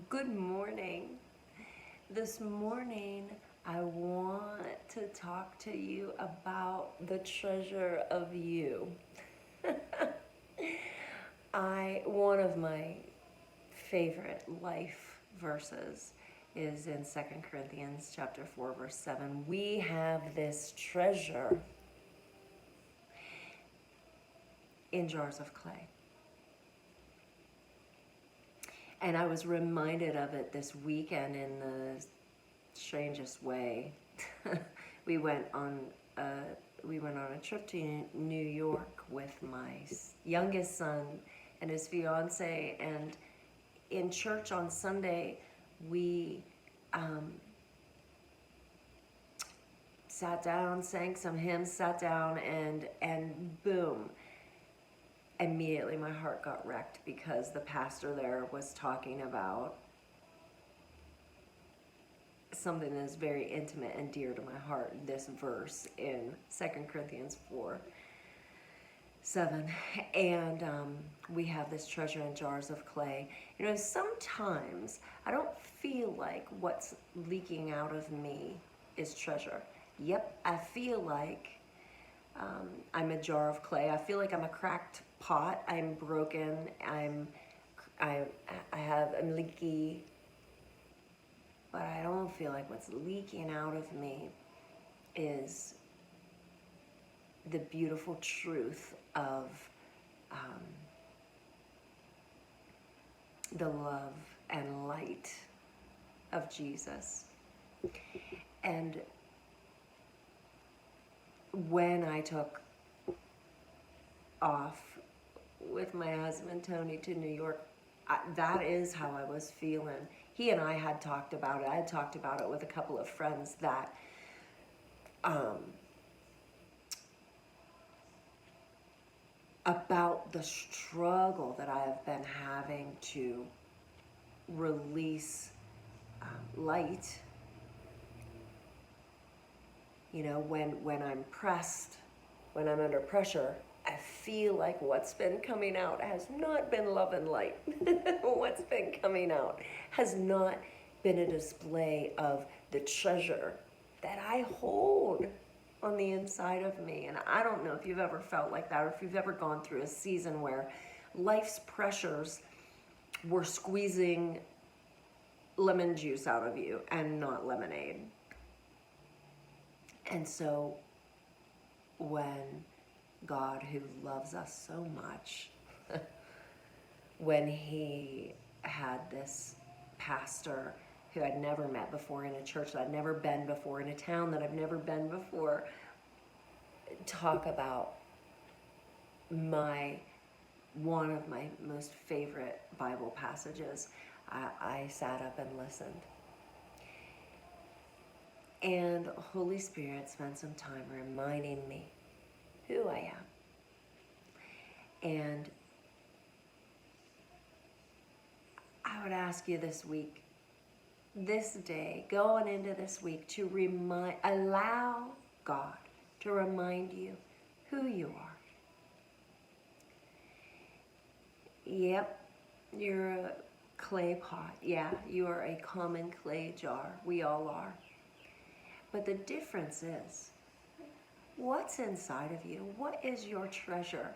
Good morning. This morning, I want to talk to you about the treasure of you. One of my favorite life verses is in 2 Corinthians chapter 4 verse 7. We have this treasure in jars of clay. And I was reminded of it this weekend in the strangest way. we went on a, we went on a trip to New York with my youngest son and his fiance, and in church on Sunday we sat down, sang some hymns, sat down, and boom, immediately my heart got wrecked because the pastor there was talking about something that's very intimate and dear to my heart, this verse in 2 Corinthians 4 7. And we have this treasure in jars of clay. You know, sometimes I don't feel like what's leaking out of me is treasure. Yep, I feel like I'm a jar of clay. I feel like I'm a cracked pot. I'm broken. I'm leaky, but I don't feel like what's leaking out of me is the beautiful truth of the love and light of Jesus. And when I took off with my husband Tony to New York, that is how I was feeling. He and I had talked about it. I had talked about it with a couple of friends that about the struggle that I have been having to release light. You know, when I'm pressed, when I'm under pressure, I feel like what's been coming out has not been love and light. What's been coming out has not been a display of the treasure that I hold on the inside of me. And I don't know if you've ever felt like that, or if you've ever gone through a season where life's pressures were squeezing lemon juice out of you and not lemonade. And so when God, who loves us so much, when he had this pastor who I'd never met before in a church that I'd never been before, in a town that I've never been before, talk about one of my most favorite Bible passages, I sat up and listened. And Holy Spirit spent some time reminding me who I am. And I would ask you this week, this day, going into this week, to allow God to remind you who you are. Yep, you're a clay pot. Yeah, you are a common clay jar. We all are. But the difference is, what's inside of you? What is your treasure?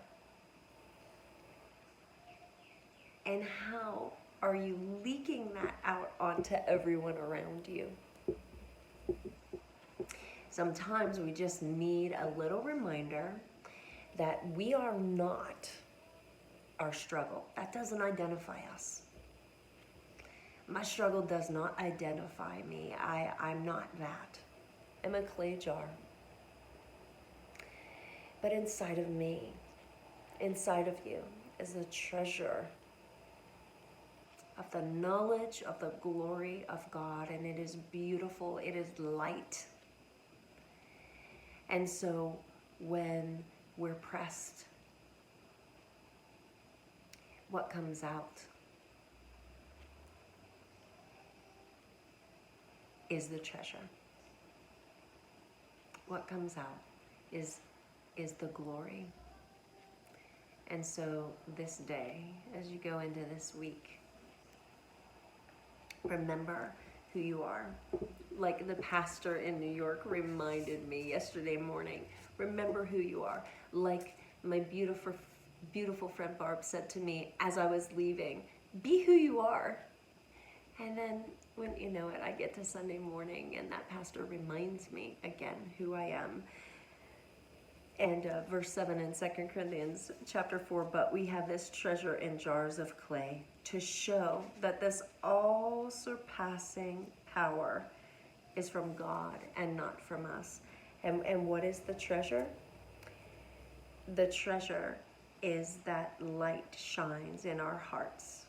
And how are you leaking that out onto everyone around you? Sometimes we just need a little reminder that we are not our struggle. That doesn't identify us. My struggle does not identify me. I'm not that. I'm a clay jar. But inside of me, inside of you, is the treasure of the knowledge of the glory of God, and it is beautiful. It is light. And so when we're pressed, what comes out is the treasure. What comes out is the glory. And so this day, as you go into this week, Remember who you are. Like the pastor in New York reminded me yesterday morning, remember who you are. Like my beautiful friend Barb said to me as I was leaving, be who you are. And then when you know it, I get to Sunday morning and that pastor reminds me again who I am. And verse 7 in 2 Corinthians chapter 4, but we have this treasure in jars of clay to show that this all surpassing power is from God and not from us. And what is the treasure? The treasure is that light shines in our hearts.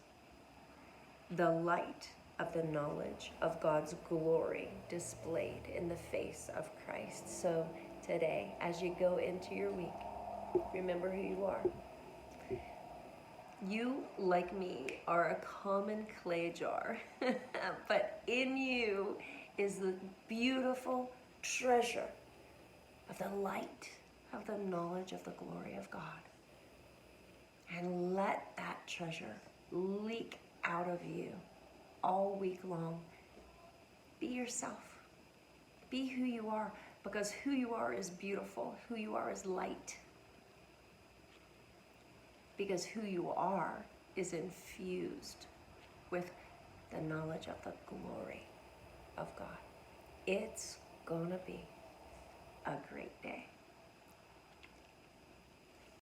The light of the knowledge of God's glory displayed in the face of Christ. So today, as you go into your week, remember who you are. You, like me, are a common clay jar, but in you is the beautiful treasure of the light of the knowledge of the glory of God. And let that treasure leak out of you all week long. Be yourself. Be who you are, because who you are is beautiful. Who you are is light. Because who you are is infused with the knowledge of the glory of God. It's gonna be a great day.